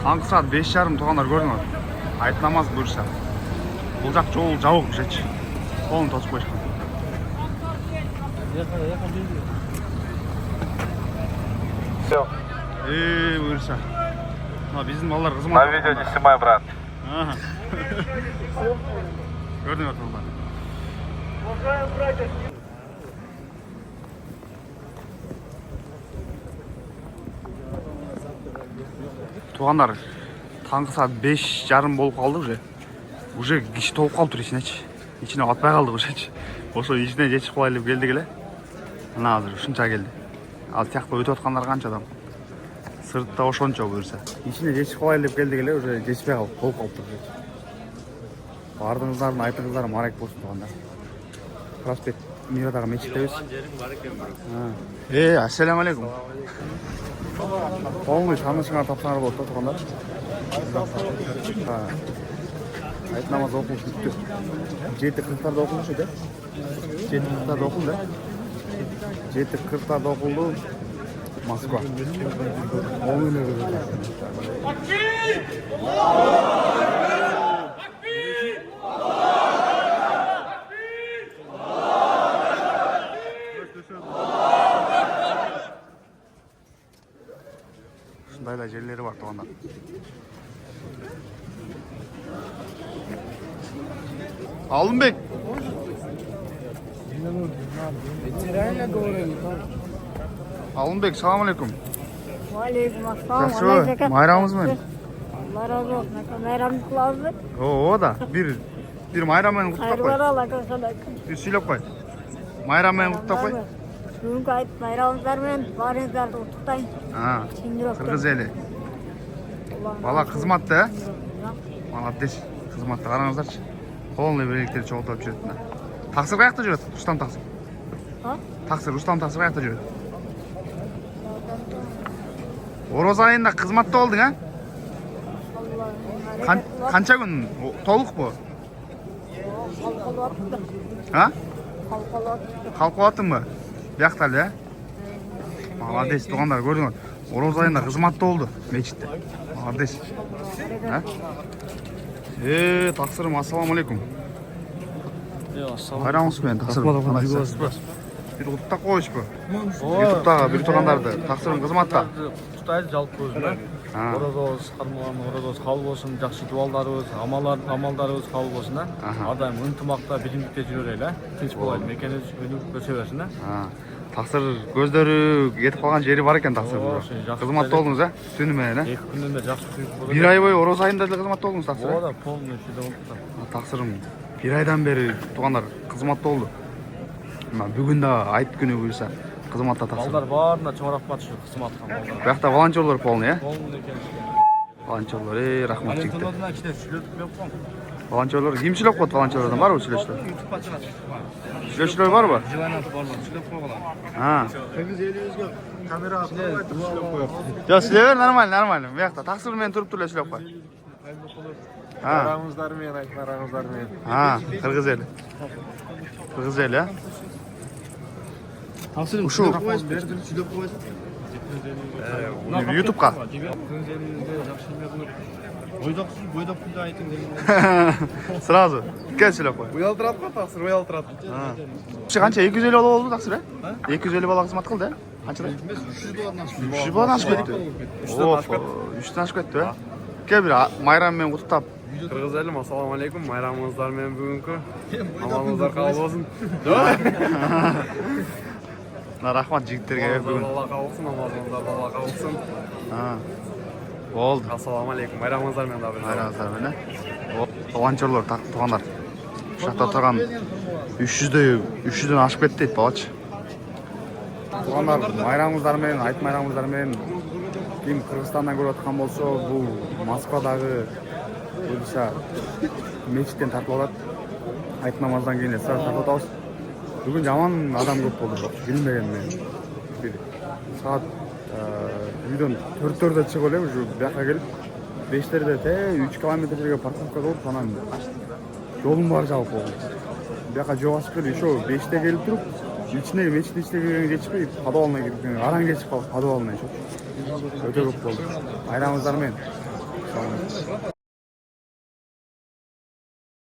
Tаңғы saat 5:30 туғандар көрдіңіз. Айт намаз бұйырса. Бұл жақ жол жауық жеч. Қолын тосып қойышқан. Все. Бұйырса. Біздің балалар қызмат. На видео не снимай, брат. Көрдіңіз туғандар. Туғандар, таңғы saat 5:30 болып қалды уже кіші толып қалып тұр ішінечі. Ішіне атпай қалдық үшечі. Осы ішіне жетшіп қалайлып келді келе. Ана азыр үшінші келді. Ал тияқпа өтіп отқандар қанша адам. Сыртта ошончо бұйырса. Ішіне жетшіп қалайлып келді келе, уже жетшпей қалып, толып қалып тұр үшечі. Бардыңыздарын айтыңыздар, марек болсын туғандар. Проспект Мирадағы мечіттебіз. Ассаламу алейкум. Полный танышыңа тапсаңар болды да туғандар. Айт намаз оқылыш бүтті. 7:40-тарда оқылыш еді. 7:40-тарда оқылды. 7:40-тарда оқылды. Москва. Şundayla jelleri var tuğanlar. Alınbek. Alınbek, selamun aleyküm. Aleyküm assalam. Жақсы, майрамыз мен. Allah razı olsun. Bayramınız kutlu. O da bir майраммен құттықтап қой. Hayırlı Bir сөйлеп қой. Майраммен құттықтап қой. Бүгінгі айт байрамыңыздармен барыңыздарды құттықтайын. Қырғыз елі. Бала қызматты, молодец. Қызматты қараңыздаршы. Қолындай бірліктері çoğaltып жүретін. Тақсыр қаяқта жүреді? Рустам Тақсыр. Рустам Тақсыр қаяқта жүреді? Ораза айында қызматты болдың, а? Қанша күн толық бұл? Қалқылаттың ба? Бияқтал, ә? Молодец, туғандар көрдің. Ораза айында қызматты болды мечітте. Молодец. Тақсырым, ассаламу алейкум. Байрамыңызбен, Тақсырым. Bir құттықтап қойыш бұл. Ютубтағы бір туғандарды. Тақсырым қызматта. Құттықтайды жалпы өзіне. Оразауыз қармаған, оразауыз қабыл болсын, жақсы дуалдарыбыз, амалдарыбыз қабыл болсын. Ардайым ынтымақта, білімдікте жүрер елі. Тынш болайды, мекені өніп көсе берсін. Тақсыр көздері кетіп қалған жері бар екен Тақсыр. Қызматта болдыңыз, ә? Түнімен, ә? 2 күнінде жақсы сүйіп болды. Bir ay бойы ораза айында қызматта болдыңыз Тақсыр. Ода, полный шүйді болдық. Тақсырым, bir aydan beri туғандар қызматта болды. Бүгін де айт күні бұйырса қызматта Тақсыр. Балдар барына чоңырақ батышы қызматқа. Бұл жақта волонтерлар полный, ә? Полный екен. Волонтерлар, рахмат жігіттер. Волонтерлар, кім сөйлеп қойды волонтерлардан бар ғой сөйлеушілер? Сөйлеушілер бар ба? Қырғыз елімізге камера Жоқ, сөйлеп нормально. Бұл жақта Тақсырмен тұрып тұрлы сөйлеп қой. Байрамыңыздармен, айтмараңыздармен. Қырғыз елі. Қырғыз елі, ә? Тақсырым Ушу. Ютубқа. Бойдақ күнде айтың. Сразу. Кел сөйлеп қой. Уялтырады ма Тақсыр, уялтырады. Қанша 250 бала болды Тақсыр, ә? 250 бала қызмат қылды, ә? Қаншада? 300 баладан ашып кетті. 3-тен ашып кетті, ә? Кел бір майраммен құттықтап. Қырғыз елім, ассаламу алейкум. Майрамыңыздармен бүгінгі. Амалыңыздар қабыл болсын. Рахмат жігіттерге бүгін. Алла қабылсын, амалыңыздар Алла қабылсын. Болды. Ассаламу алейкум. Майрамыңыздармен да бір. Майрамыңыздармен, ә? Волонтерлар туғандар. Жақта тұрған 300-ден ашып кетті дейді балачы. Туғандар, майрамыңыздармен, айт майрамыңыздармен. Кім Қырғызстаннан көріп отқан болса, бұл Москвадағы бұйырса мечіттен тартып алады. Айт намаздан кейін сразу тартып отауыз. Бүгін жаман адам көп болды, білмеген мен. Bir saat үйден 4-4-де шығып олай, бияққа келіп 5-терде 3 километр жерге парковка болып, анан жолым бар жауып болды. Бияка жол ачып келип, ошо 5'те келип туруп, ичине мечиттин ичине киргенге жетишпей, подвалына кирип, араң кечип калып, подвалына ошо. Өтө көп болду. Айраңыздар менен.